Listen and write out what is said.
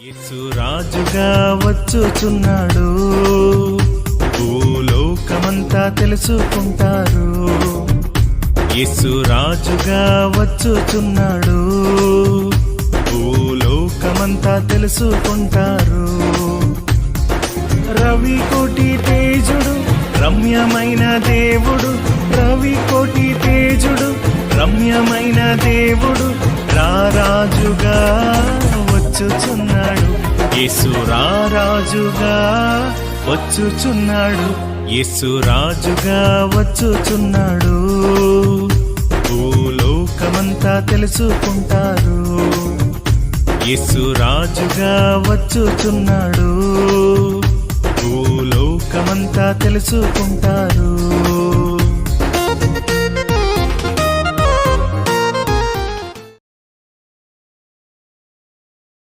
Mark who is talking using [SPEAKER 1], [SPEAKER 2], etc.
[SPEAKER 1] యేసు రాజుగా వచ్చుచున్నాడు, భూలోకమంతా తెలుసుకుంటారు. యేసు రాజుగా వచ్చుచున్నాడు, భూలోకమంతా తెలుసుకుంటారు. రవి కోటి తేజుడు రమ్యమైన దేవుడు, రవి కోటి తేజుడు రమ్యమైన దేవుడు రారాజుగా వచ్చుచున్నాడు. యేసు రారాజుగా వచ్చుచున్నాడు, యేసు రాజుగా వచ్చుచున్నాడు, భూలోకమంతా తెలుసుకుంటారు. యేసు రాజుగా వచ్చుచున్నాడు, భూలోకమంతా తెలుసుకుంటారు.